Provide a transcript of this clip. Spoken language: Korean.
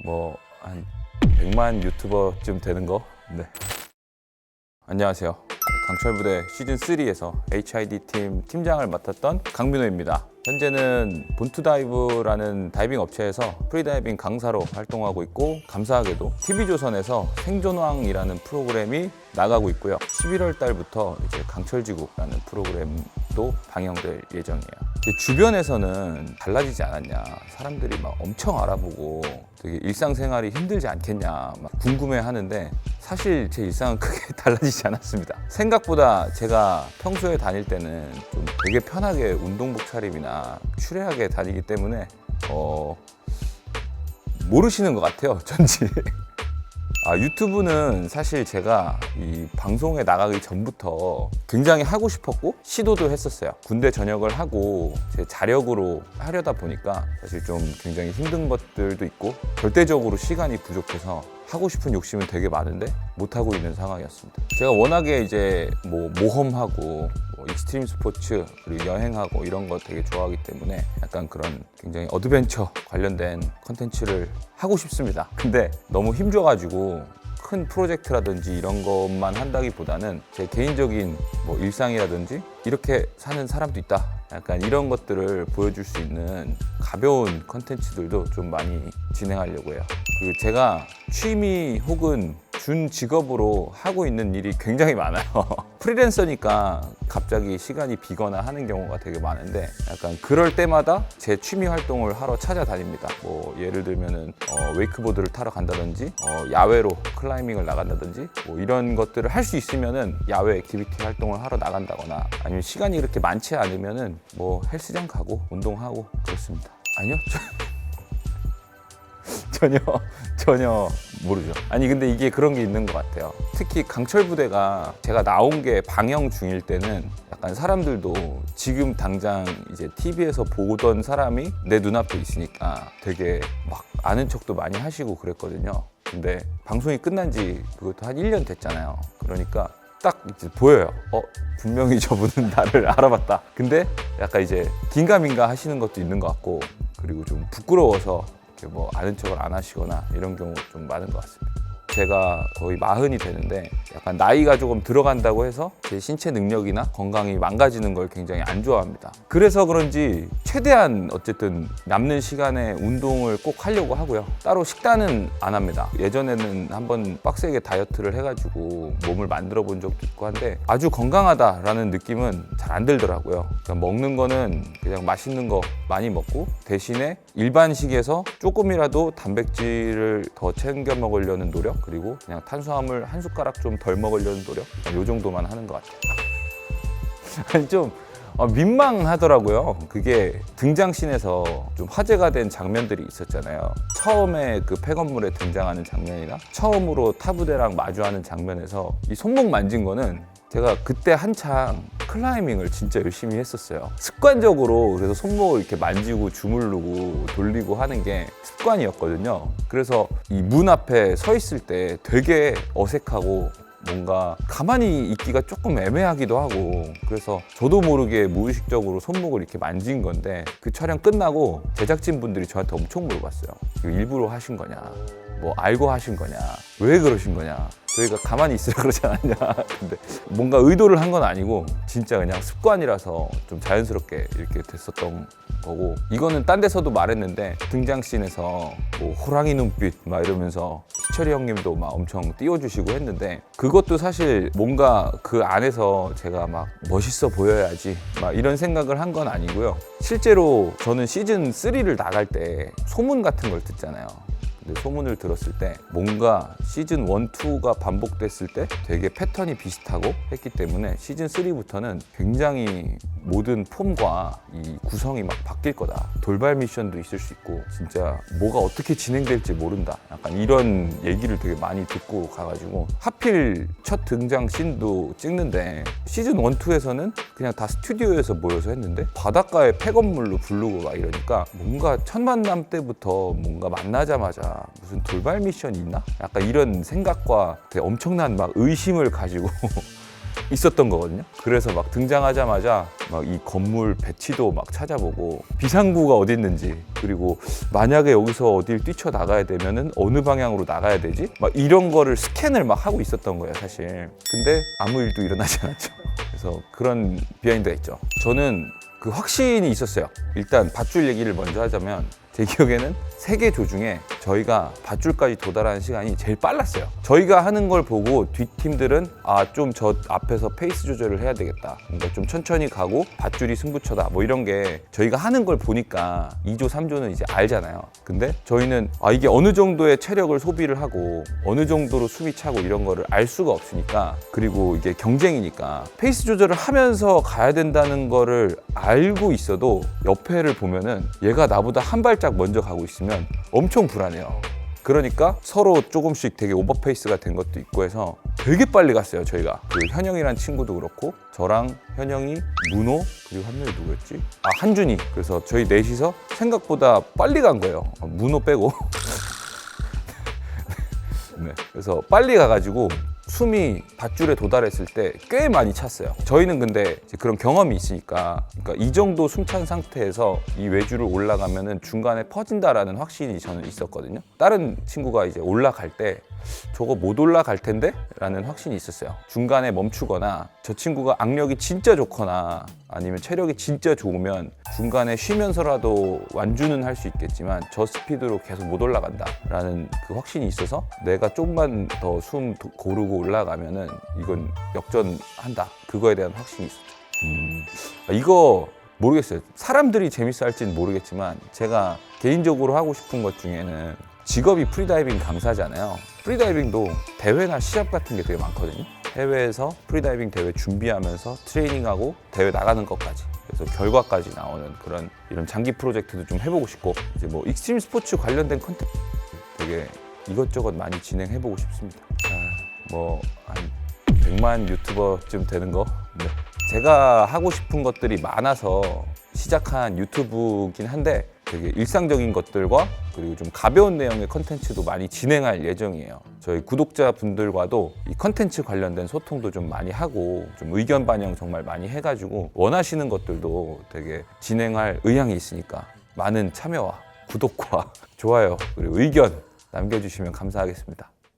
뭐 한 100만 유튜버쯤 되는 거. 네. 안녕하세요. 강철부대 시즌 3에서 HID 팀 팀장을 맡았던 강민호입니다. 현재는 본투다이브라는 다이빙 업체에서 프리다이빙 강사로 활동하고 있고, 감사하게도 TV조선에서 생존왕이라는 프로그램이 나가고 있고요. 11월 달부터 이제 강철지국이라는 프로그램도 방영될 예정이에요. 주변에서는 달라지지 않았냐, 사람들이 막 엄청 알아보고 되게 일상생활이 힘들지 않겠냐 막 궁금해하는데, 사실 제 일상은 크게 달라지지 않았습니다. 생각보다 제가 평소에 다닐 때는 좀 되게 편하게 운동복 차림이나 추레하게 다니기 때문에 모르시는 것 같아요, 전지. 유튜브는 사실 제가 이 방송에 나가기 전부터 굉장히 하고 싶었고 시도도 했었어요. 군대 전역을 하고 제 자력으로 하려다 보니까 사실 좀 굉장히 힘든 것들도 있고, 절대적으로 시간이 부족해서 하고 싶은 욕심은 되게 많은데 못하고 있는 상황이었습니다. 제가 워낙에 이제 모험하고 익스트림 스포츠 그리고 여행하고 이런 거 되게 좋아하기 때문에 약간 그런 굉장히 어드벤처 관련된 컨텐츠를 하고 싶습니다. 근데 너무 힘줘가지고 큰 프로젝트라든지 이런 것만 한다기보다는 제 개인적인 일상이라든지 이렇게 사는 사람도 있다, 약간 이런 것들을 보여줄 수 있는 가벼운 컨텐츠들도 좀 많이 진행하려고 해요. 그리고 제가 취미 혹은 준 직업으로 하고 있는 일이 굉장히 많아요. 프리랜서니까 갑자기 시간이 비거나 하는 경우가 되게 많은데, 약간 그럴 때마다 제 취미 활동을 하러 찾아다닙니다. 예를 들면은 웨이크보드를 타러 간다든지, 야외로 클라이밍을 나간다든지, 이런 것들을 할 수 있으면은 야외 액티비티 활동을 하러 나간다거나, 아니면 시간이 그렇게 많지 않으면은 헬스장 가고 운동하고 그렇습니다. 아니요? 전혀 모르죠. 아니 근데 이게 그런 게 있는 것 같아요. 특히 강철부대가 제가 나온 게 방영 중일 때는 약간 사람들도 지금 당장 이제 TV에서 보던 사람이 내 눈앞에 있으니까 되게 막 아는 척도 많이 하시고 그랬거든요. 근데 방송이 끝난 지 그것도 한 1년 됐잖아요. 그러니까 딱 이제 보여요. 분명히 저분은 나를 알아봤다. 근데 약간 이제 긴가민가 하시는 것도 있는 것 같고, 그리고 좀 부끄러워서 아는 척을 안 하시거나 이런 경우 좀 많은 것 같습니다. 제가 거의 40이 되는데 약간 나이가 조금 들어간다고 해서 제 신체 능력이나 건강이 망가지는 걸 굉장히 안 좋아합니다. 그래서 그런지 최대한 어쨌든 남는 시간에 운동을 꼭 하려고 하고요. 따로 식단은 안 합니다. 예전에는 한번 빡세게 다이어트를 해가지고 몸을 만들어 본 적도 있고 한데, 아주 건강하다라는 느낌은 잘 안 들더라고요. 그러니까 먹는 거는 그냥 맛있는 거 많이 먹고, 대신에 일반식에서 조금이라도 단백질을 더 챙겨 먹으려는 노력, 그리고 그냥 탄수화물 한 숟가락 좀 덜 먹으려는 노력, 이 정도만 하는 것 같아요. 아니 좀 민망하더라고요. 그게 등장씬에서 좀 화제가 된 장면들이 있었잖아요. 처음에 그 폐건물에 등장하는 장면이나 처음으로 타부대랑 마주하는 장면에서 이 손목 만진 거는 제가 그때 한창 클라이밍을 진짜 열심히 했었어요. 습관적으로 그래서 손목을 이렇게 만지고 주무르고 돌리고 하는 게 습관이었거든요. 그래서 이 문 앞에 서 있을 때 되게 어색하고 뭔가 가만히 있기가 조금 애매하기도 하고, 그래서 저도 모르게 무의식적으로 손목을 이렇게 만진 건데, 그 촬영 끝나고 제작진분들이 저한테 엄청 물어봤어요. 이거 일부러 하신 거냐, 알고 하신 거냐, 왜 그러신 거냐, 저희가 가만히 있으라 그러지 않았냐. 근데 뭔가 의도를 한 건 아니고 진짜 그냥 습관이라서 좀 자연스럽게 이렇게 됐었던 거고, 이거는 딴 데서도 말했는데 등장씬에서 호랑이 눈빛 막 이러면서 희철이 형님도 막 엄청 띄워주시고 했는데, 그것도 사실 뭔가 그 안에서 제가 막 멋있어 보여야지 막 이런 생각을 한 건 아니고요. 실제로 저는 시즌 3를 나갈 때 소문 같은 걸 듣잖아요. 근데 소문을 들었을 때 뭔가 시즌 1, 2가 반복됐을 때 되게 패턴이 비슷하고 했기 때문에 시즌 3부터는 굉장히 모든 폼과 이 구성이 막 바뀔 거다. 돌발 미션도 있을 수 있고 진짜 뭐가 어떻게 진행될지 모른다. 약간 이런 얘기를 되게 많이 듣고 가가지고, 하필 첫 등장 씬도 찍는데 시즌 1, 2에서는 그냥 다 스튜디오에서 모여서 했는데 바닷가에 폐건물로 부르고 막 이러니까 뭔가 첫 만남 때부터 뭔가 만나자마자 무슨 돌발 미션이 있나? 약간 이런 생각과 되게 엄청난 막 의심을 가지고 있었던 거거든요. 그래서 막 등장하자마자 막 이 건물 배치도 막 찾아보고 비상구가 어디 있는지, 그리고 만약에 여기서 어딜 뛰쳐나가야 되면은 어느 방향으로 나가야 되지? 막 이런 거를 스캔을 막 하고 있었던 거예요, 사실. 근데 아무 일도 일어나지 않았죠. 그래서 그런 비하인드가 있죠. 저는 그 확신이 있었어요. 일단 밧줄 얘기를 먼저 하자면, 제 기억에는 세계 조 중에 저희가 밧줄까지 도달하는 시간이 제일 빨랐어요. 저희가 하는 걸 보고 뒷팀들은 좀 저 앞에서 페이스 조절을 해야 되겠다, 뭔가 좀 천천히 가고 밧줄이 승부처다, 뭐 이런 게 저희가 하는 걸 보니까 2조 3조는 이제 알잖아요. 근데 저희는 이게 어느 정도의 체력을 소비를 하고 어느 정도로 숨이 차고 이런 거를 알 수가 없으니까, 그리고 이게 경쟁이니까 페이스 조절을 하면서 가야 된다는 거를 알고 있어도 옆에를 보면은 얘가 나보다 한 발짝 먼저 가고 있으면 엄청 불안해요. 그러니까 서로 조금씩 되게 오버페이스가 된 것도 있고 해서 되게 빨리 갔어요, 저희가. 그 현영이란 친구도 그렇고, 저랑 현영이, 문호, 그리고 한 명이 누구였지? 한준이. 그래서 저희 넷이서 생각보다 빨리 간 거예요, 문호 빼고. 네. 그래서 빨리 가가지고 숨이 밧줄에 도달했을 때 꽤 많이 찼어요. 저희는 근데 이제 그런 경험이 있으니까, 그러니까 이 정도 숨찬 상태에서 이 외주를 올라가면은 중간에 퍼진다라는 확신이 저는 있었거든요. 다른 친구가 이제 올라갈 때 저거 못 올라갈 텐데? 라는 확신이 있었어요. 중간에 멈추거나 저 친구가 악력이 진짜 좋거나 아니면 체력이 진짜 좋으면 중간에 쉬면서라도 완주는 할 수 있겠지만 저 스피드로 계속 못 올라간다 라는 그 확신이 있어서, 내가 좀만 더 숨 고르고 올라가면은 이건 역전한다, 그거에 대한 확신이 있었죠. 이거 모르겠어요. 사람들이 재밌어 할지는 모르겠지만 제가 개인적으로 하고 싶은 것 중에는, 직업이 프리다이빙 강사잖아요. 프리다이빙도 대회나 시합 같은 게 되게 많거든요. 해외에서 프리다이빙 대회 준비하면서 트레이닝하고 대회 나가는 것까지, 그래서 결과까지 나오는 그런 이런 장기 프로젝트도 좀 해보고 싶고, 이제 뭐 익스트림 스포츠 관련된 컨텐츠 되게 이것저것 많이 진행해보고 싶습니다. 뭐 한 100만 유튜버쯤 되는 거. 네. 제가 하고 싶은 것들이 많아서 시작한 유튜브긴 한데, 되게 일상적인 것들과 그리고 좀 가벼운 내용의 컨텐츠도 많이 진행할 예정이에요. 저희 구독자분들과도 이 컨텐츠 관련된 소통도 좀 많이 하고, 좀 의견 반영 정말 많이 해가지고 원하시는 것들도 되게 진행할 의향이 있으니까 많은 참여와 구독과 좋아요 그리고 의견 남겨주시면 감사하겠습니다.